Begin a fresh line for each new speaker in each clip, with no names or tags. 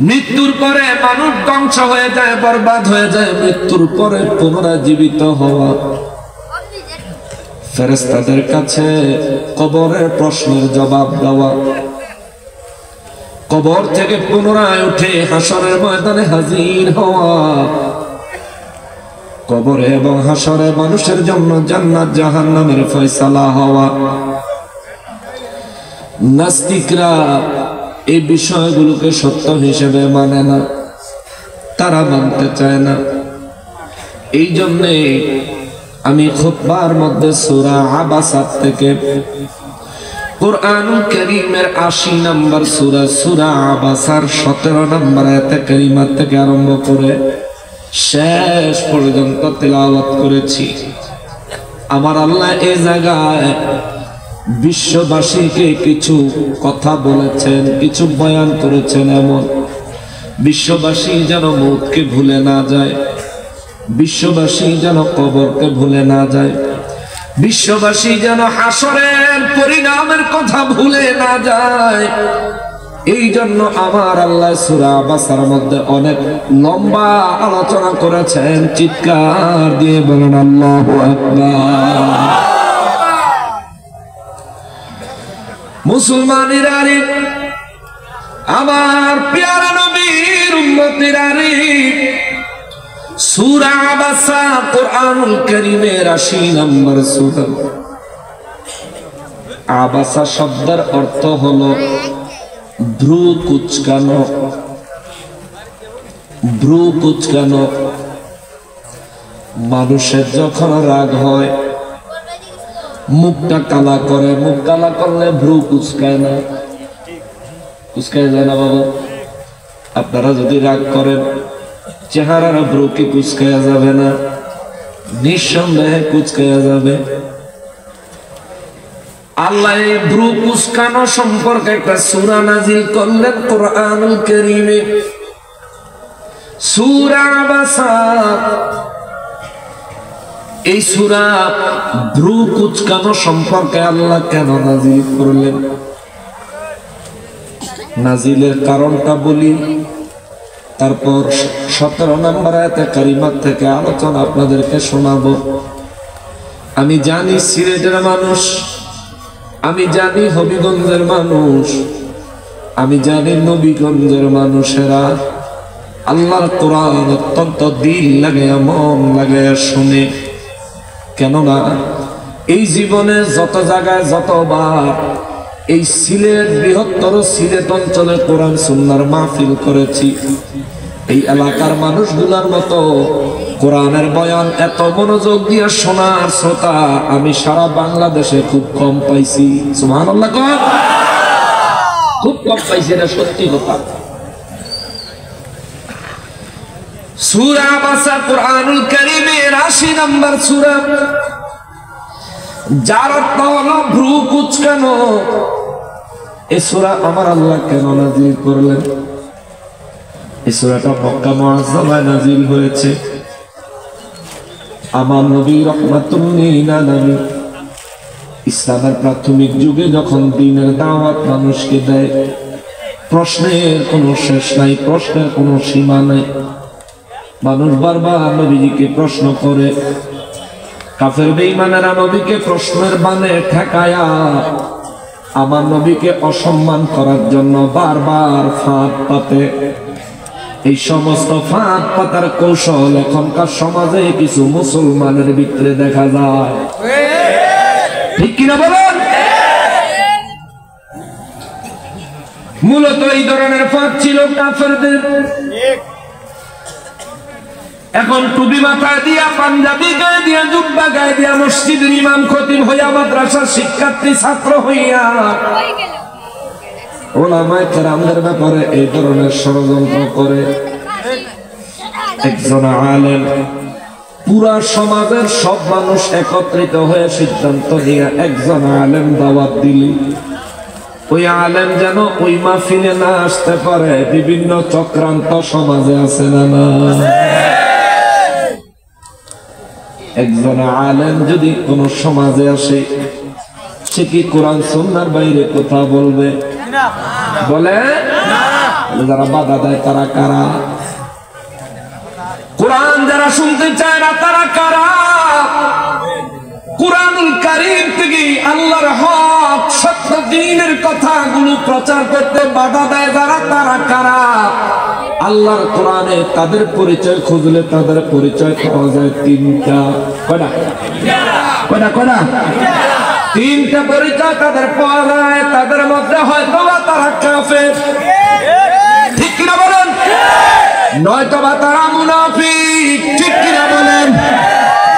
মৃত্যুর পরে মানুষ ধ্বংস হয়ে যায়, বরবাদ হয়ে যায়। মৃত্যুর পরে পুনরায় জীবিত হওয়া, ফেরেশতাদের কাছে কবরের প্রশ্নের জবাব দেওয়া, কবর থেকে পুনরায় উঠে হাসরের ময়দানে হাজির হওয়া, কবরে এবং হাসরে মানুষের জন্য জান্নাত জাহান্নামের ফয়সালা হওয়া। নাস্তিকরা এই বিষয়গুলোকে সত্য হিসেবে মানে না, তারা মানতে চায় না। এই জন্যে আমি খুতবার মধ্যে সূরা আবাসা থেকে কুরআনুল কারীমের ৮০ নম্বর সূরা, সূরা আবাসার ১৭ নম্বর আয়াতে কারিমা থেকে আরম্ভ করে শেষ পর্যন্ত তেলাওয়াত করেছি। আমার আল্লাহ এই জায়গায় বিশ্ববাসীকে কিছু কথা বলেছেন, কিছু বয়ান করেছেন, এমন বিশ্ববাসী যেন মৌতকে ভুলে না যায়, বিশ্ববাসী যেন কবরকে ভুলে না যায়, বিশ্ববাসী যেন হাসরের পরিণামের কথা ভুলে না যায়। এই জন্য আমার আল্লাহ সূরা আবাসার মধ্যে অনেক লম্বা আলোচনা করেছেন। চিৎকার দিয়ে বলেন আল্লাহু আকবার। মুসলমানেরা রে, আমার প্যারা নবীর উম্মতেরা রে, সূরা আবাসা কুরআনুল কারীমের ৮০ নম্বর সূরা। আবাসা শব্দের অর্থ হলো ভ্রু কুচকানো, ভ্রু কুচকানো। মানুষের যখন রাগ হয় মুখটা কালা করে, মুখ কালা করলে ভ্রু কুচকায় না, কুচকায় যায় না বাবা? আপনারা যদি রাগ করেন চেহারার ভ্রু কি কুচকায়া যাবে না? নিঃসন্দেহে কুচকায়া যাবে। আল্লাহ এই ভ্রু কুচকানো সম্পর্কে একটা সূরা নাজিল করলেন কুরআনুল কারীমে, সূরা আবাসা। এই সূরা ভ্রু কুচকানো সম্পর্কে আল্লাহ কেন নাজিল করলেন, নাজিলের কারণটা বলি, তারপর ১৭ নম্বর আয়াতে কারিমা থেকে আলোচনা আপনাদেরকে শোনাবো। আমি জানি সিলেটের মানুষ, আমি জানি হবিগঞ্জের মানুষ, আমি জানি নবীগঞ্জের মানুষেরা আল্লাহর কোরআন অত্যন্ত দিল লাগে, মন লাগে শুনে। কেননা এই জীবনে যত জায়গায় যতবার এই সিলেট, বৃহত্তর সিলেট অঞ্চলে কোরআন সুন্নাহর মাহফিল করেছি, এই এলাকার মানুষগুলোর মতো কোরআনের বয়ান এত মনোযোগ দিয়ে শোনার শ্রোতা আমি সারা বাংলাদেশে খুব কম পাইছি। সুবহানাল্লাহ, খুব কম পাইছি, এটা সত্যি কথা। সূরা আবাসা কুরআনুল কারীমের ৮০ নম্বর সূরা, যার অর্থ হলো ভ্রু কুচকানো। এই সূরা আমার আল্লাহ কেন নাজিল করলেন? এই সূরাটা মক্কা মুআজ্জামায় নাজিল হয়েছে। আমার নবী রাহমাতুল লিল আলামিন ইসলামের প্রাথমিক যুগে যখন দ্বীনের দাওয়াত মানুষকে দেয়, প্রশ্নের কোনো শেষ নাই, প্রশ্নের কোনো সীমা নাই। মানুষ বারবার নবীজিকে প্রশ্ন করে, কাফের বেঈমানেরা নবীকে প্রশ্নের বানে ঠেকায়া আমার নবীকে অসম্মান করার জন্য বারবার ফাঁদ পাতে। এই সমস্ত ফাঁদ পাতার কৌশল এখনকার সমাজে কিছু মুসলমানের ভিতরে দেখা যায়, ঠিক কিনা বলেন? মূলত এই ধরনের ফাঁদ ছিল কাফেরদের। এখন টুপি মাথায় দিয়া, পাঞ্জাবি গায়ে দিয়া, জুব্বা গায়ে দিয়া, মসজিদের ইমাম খতিব হইয়া, মাদ্রাসার শিক্ষার্থী ছাত্র হইয়া ওলামায়ে কেরামদের ব্যাপারে এই ধরনের ষড়যন্ত্র করে। একজন আলেম পুরা সমাজের সব মানুষ একত্রিত হয়ে সিদ্ধান্ত নিয়ে একজন আলেম দাওয়াত দিলি, ওই আলেম যেন ওই মাহফিলে না আসতে পারে, বিভিন্ন চক্রান্ত সমাজে আছে না না? একজন আলেম যদি কোন সমাজে আসে, সে কি কোরআন সুন্নাহর বাইরে কথা বলবে? বলে যারা বাধা দেয় তারা কারা? কোরআন যারা শুনতে চায় না তারা কারা? কুরআনুল কারীম থেকে আল্লাহর হক সত্য দ্বীনের কথাগুলো প্রচার করতে বাধা দেয় যারা তারা কারা? আল্লাহর কোরআনে তাদের পরিচয় খুঁজলে তাদের পরিচয় পাওয়া যায় তিনটা। কয়টা? তিনটা পরিচয় তাদের পাওয়া যায়। তাদের মধ্যে হয়তো বা তারা কাফের, ঠিক কিনা বলেন? নয়তো বা তারা মুনাফিক, ঠিক কিনা বলেন?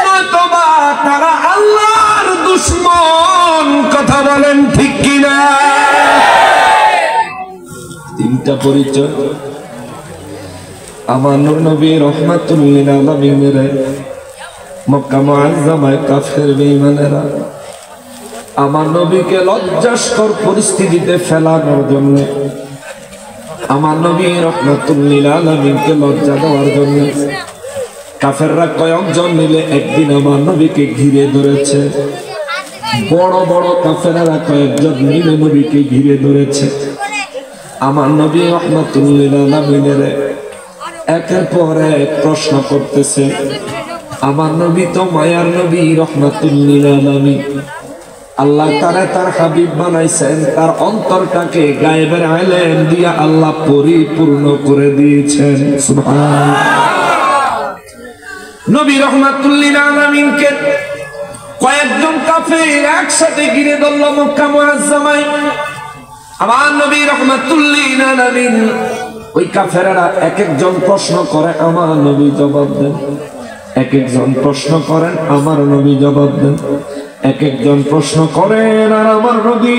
নয়তো বা তারা আল্লাহর দুশমন, কথা বলেন ঠিক কিনা? তিনটা পরিচয় আমার নূর নবী রাহমাতুল লিল আলামিনের মক্কা মুআজ্জামায় কাফের বেঈমানেরা আমার নবীকে লজ্জাস্কর পরিস্থিতিতে ফেলানোর জন্য, আমার নবী রাহমাতুল লিল আলামিনকে লজ্জা দেওয়ার জন্য কাফেররা কয়েকজন মিলে একদিন আমার নবীকে ঘিরে ধরেছে। বড় বড় কাফেররা কয়েকজন মিলে নবীকে ঘিরে ধরেছে। আমার নবী রাহমাতুল লিল আলামিনের একের পর এক প্রশ্ন করতেছে। আমার নবী তো মায়ার নবী রাহমাতুল লিল আলামিন, আল্লাহ তার হাবিব বানাইছেন, তার অন্তরটাকে গায়েবের ইলম দিয়া আল্লাহ পরিপূর্ণ করে দিয়েছেন। সুবহানাল্লাহ। নবী রাহমাতুল লিল আলামিনকে কয়েকজন কাফের একসাথে ঘিরে ধরল মক্কা মুআজ্জামায়। আমার নবী রাহমাতুল লিল আলামিন, ওই কাফেররা এক একজন প্রশ্ন করে, আমার নবী জবাব দেন। এক একজন প্রশ্ন করেন, আমার নবী জবাব দেন। এক একজন প্রশ্ন করেন আর আমার নবী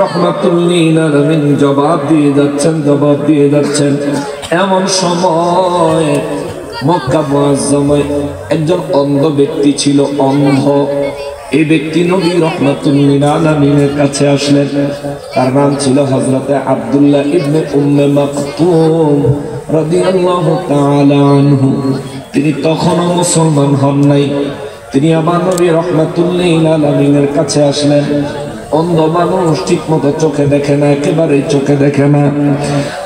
রাহমাতুল লিল আলামিন জবাব দিয়ে যাচ্ছেন। এমন সময় মক্কা মুআজ্জামায় একজন অন্ধ ব্যক্তি ছিল, অন্ধ। এই ব্যক্তি নবী রাহমাতুল লিল আলামিনের কাছে আসলেন। তার নাম ছিল হযরতে আব্দুল্লাহ ইবনে উম্মে মাকতুম রাদিয়াল্লাহু তাআলা আনহু। তিনি তখনও মুসলমান হন নাই। তিনি আমার নবী রাহমাতুল লিল আলামিনের কাছে আসলেন। অন্ধ মানুষ ঠিক মতো চোখে দেখে না, একেবারেই চোখে দেখে না।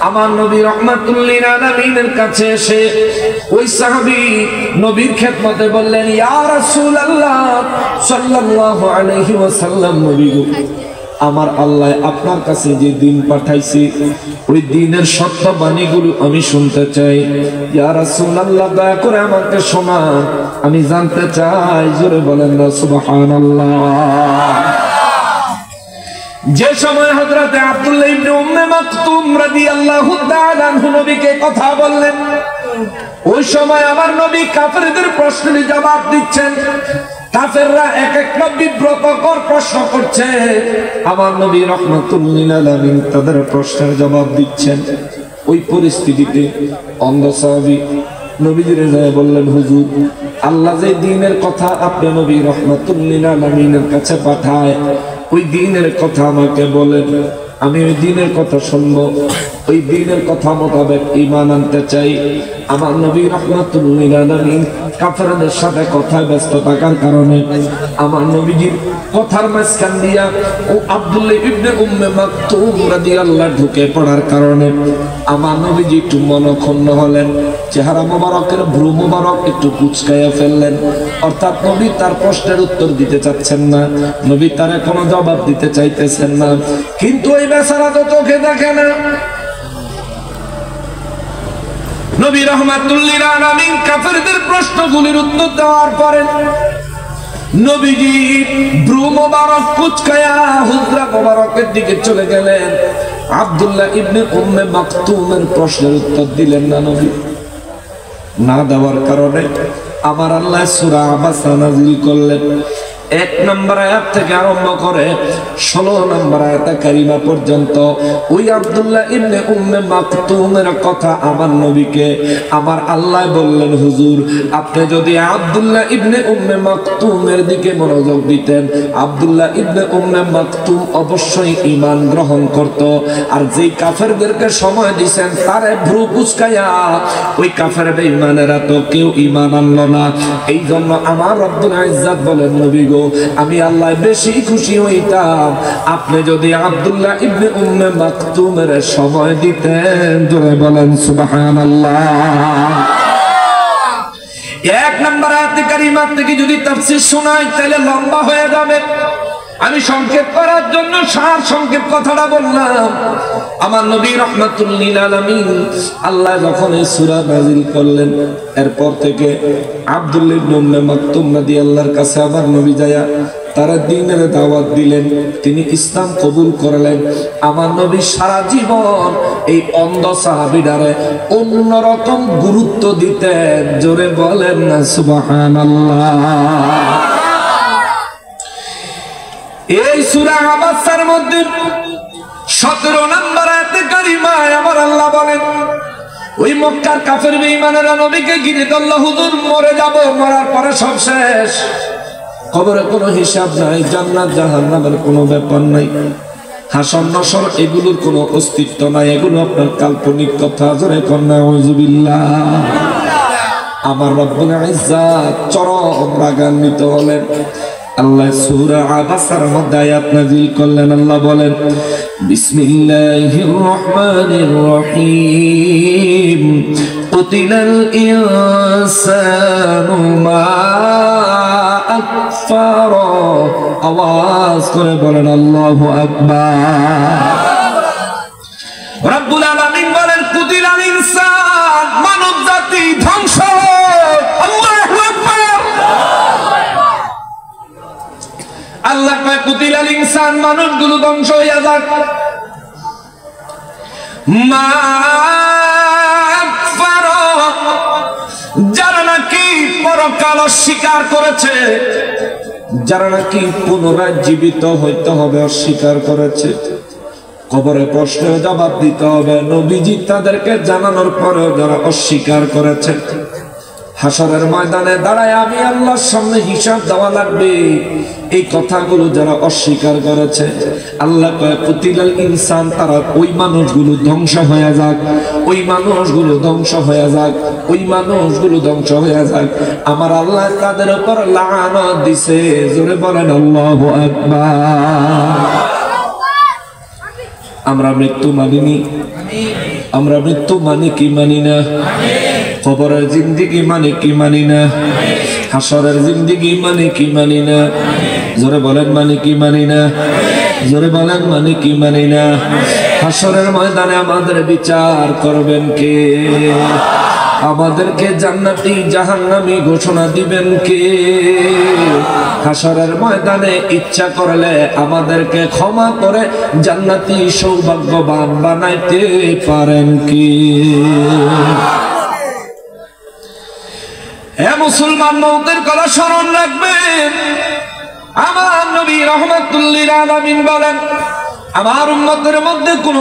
আমার নবী রাহমাতুল লিল আলামিনের কাছে এসে ওই সাহাবী নবীর খেদমতে বললেন, ইয়া রাসূলুল্লাহ সাল্লাল্লাহু আলাইহি ওয়াসাল্লাম, নবী গো, আমার আল্লাহ আপনার কাছে যে দিন পাঠাইছে ওই দিনের সত্য বাণীগুলো আমি শুনতে চাই। ইয়া রাসূলুল্লাহ, দয়া করে আমাকে শোনান, আমি জানতে চাই। জোরে বলেন না সুবহানাল্লাহ। যে সময় হযরতে আব্দুল্লাহ ইবনে উম্মে মাকতুম রাদিয়াল্লাহু তাআলা আনহু নবীকে কথা বললেন, ওই সময় আমার নবী কাফেরদের প্রশ্নের জবাব দিচ্ছেন। কাফেররা এক একটা বিব্রতকর প্রশ্ন করছে, আমার নবী রাহমাতুল লিল আলামিন তাদের প্রশ্নের জবাব দিচ্ছেন। ওই পরিস্থিতিতে অন্ধ সাহাবী নবীজিরে যায় বললেন, হুজুর, আল্লাহ যে দ্বীনের কথা আপনি নবী রাহমাতুল লিল আলামিনের কাছে পাঠায়, ওই দ্বীনের কথা আমাকে বলেন, আমি ওই দ্বীনের কথা শুনবো, ওই দ্বীনের কথা মোতাবেক ঈমান আনতে চাই। আমার নবী রাহমাতুল লিল আলামিন কাফেরদের সাথে কথায় ব্যস্ত থাকার কারণে আমার নবীজির কথার মাঝখান দিয়া ও আব্দুল্লাহ ইবনে উম্মে মাকতুম রাদিয়াল্লাহু ঢুকে পড়ার কারণে আমার নবীজি একটু মনক্ষুণ্ণ হলেন। চেহারা মোবারকের ভ্রু মোবারক একটু কুঁচকাইয়া ফেললেন। অর্থাৎ নবী তার প্রশ্নের উত্তর দিতে চাচ্ছেন না, নবী তার কোনো জবাব দিতে চাইতেছেন না। কিন্তু এই বেচারা তো চোখে দেখে না। নবী রাহমাতুল লিল আলামিন কাফেরদের প্রশ্নগুলির উত্তর দেওয়ার পরে নবীজি ভ্রু মোবারক কুঁচকায়া হুজরা মোবারকের দিকে চলে গেলেন। আব্দুল্লাহ ইবনে উম্মে মাকতুমের প্রশ্নের উত্তর দিলেন না। নবী না দেওয়ার কারণে আমার আল্লাহ সূরা আবাসা নাযিল করলেন। 1 নম্বর আয়াত থেকে আরম্ভ করে 16 নম্বর আয়াত কারিমা পর্যন্ত ওই আব্দুল্লাহ ইবনে উম্মে মাকতুমের কথা আমার নবীকে আমার আল্লাহ বললেন, হুজুর, আপনি যদি আব্দুল্লাহ ইবনে উম্মে মাকতুমের দিকে মনোযোগ দিতেন, আব্দুল্লাহ ইবনে উম্মে মাকতুম অবশ্যই ঈমান গ্রহণ করত। আর যেই কাফেরদেরকে সময় দিবেন তারে ভ্রু কুঁচকায়া ওই কাফের বেঈমানেরা তো কেউ ঈমান আনলো না। এই জন্য আমার রব্বুল ইজ্জত বলেন, নবী গো, আমি আল্লাহ বেশি খুশি হইতাম আপনি যদি আব্দুল্লাহ ইবনে উম্মে মাকতুমের সময় দিতেন। জোরে বলেন সুবহানাল্লাহ। এক নম্বর আয়াতে কারিমা থেকে যদি তাফসীর শোনাই তাহলে লম্বা হয়ে যাবে। আমি সংক্ষেপ করার জন্য সার সংক্ষেপ কথাটা বললাম। আমার নবী রাহমাতুল লিল আলামিন আল্লাহ যখন এই সূরা নাযিল করলেন, এরপর থেকে আব্দুল্লাহ ইবনে উম্মে মাকতুম রাদিয়াল্লাহর কাছে আমার নবী যায়া তারা দ্বীনের দাওয়াত দিলেন, তিনি ইসলাম কবুল করলেন। আমার নবী সারা জীবন এই অন্ধ সাহাবীটারে অন্যরকম গুরুত্ব দিতেন। জোরে বলেন না সুবহানাল্লাহ। এই সূরা আবাসার মধ্যে 17 নম্বর আয়াতে কারিমায় আমার আল্লাহ বলেন, ওই মক্কার কাফের বেঈমানেরা নবীকে ঘিরে ধরল, হুজুর মরে যাব, মরার পরে সব শেষ, কবরে কোনো হিসাব নাই, জান্নাত জাহান্নামের কোনো ব্যাপার নাই, হাসর নাসর এগুলোর কোনো অস্তিত্ব নাই, এগুলো আপনার কাল্পনিক কথা। জোরে কন্যা আউযুবিল্লাহ। আমার রব্বুল ইজ্জাত চরম রাগান্বিত হলেন। আল্লাহ সূরা আবাসার মধ্যে আয়াত নাযিল করলেন। আল্লাহ বলেন, বিসমিল্লাহির রহমানির রহিম, কুতিলাল ইনসানু মা আকফারা। আওয়াজ করে বলেন আল্লাহু আকবার। রব্বুল আলামিন বলেন, কুতিলাল ইনসান, মানব জাতি ধ্বংস। আল্লাহু আকবার। আল্লাহ কয়, কুতিলাল ইনসান, মানুষগুলো ধ্বংস হইয়া যাক। মা আকফারা, যারা নাকি পরকাল অস্বীকার করেছে, যারা নাকি পুনরায় জীবিত হইতে হবে অস্বীকার করেছে, কবরে প্রশ্নের জবাব দিতে হবে নবীজি তাদেরকে জানানোর পরেও যারা অস্বীকার করেছে, হাসরের ময়দানে দাঁড়ায় আমি আল্লাহর সামনে হিসাব দেওয়া লাগবে, এই কথাগুলো যারা অস্বীকার করেছে, আল্লাহ কয় কুতিলাল ইনসান, তারা ওই মানুষগুলো ধ্বংস হয়ে যাক, ওই মানুষগুলো ধ্বংস হয়ে যাক, ওই মানুষগুলো ধ্বংস হয়ে যাক। আমার আল্লাহ তাদের উপর লানত দিছে। জোরে বলেন আল্লাহু আকবার। আমরা মৃত্যু মানিনি, আমরা মৃত্যু মানি কি মানি না, কবরের জিন্দেগি মানে কি মানি না, হাসরের জিন্দেগি মানে কি মানি না। জোরে বলেন মানে কি মানি না, জোরে বলেন মানে কি মানি না। হাসরের ময়দানে আমাদের বিচার করবেন কে? আমাদেরকে জান্নাতি জাহান্নামী ঘোষণা দিবেন কে? হাসরের ময়দানে ইচ্ছা করলে আমাদেরকে ক্ষমা করে জান্নাতি সৌভাগ্যবান বানাইতে পারেন কি? হে মুসলমান, মওতের কথা স্মরণ রাখবেন। আমার নবী রাহমাতুল লিল আলামিন বলেন, আমার উম্মতের মধ্যে কোন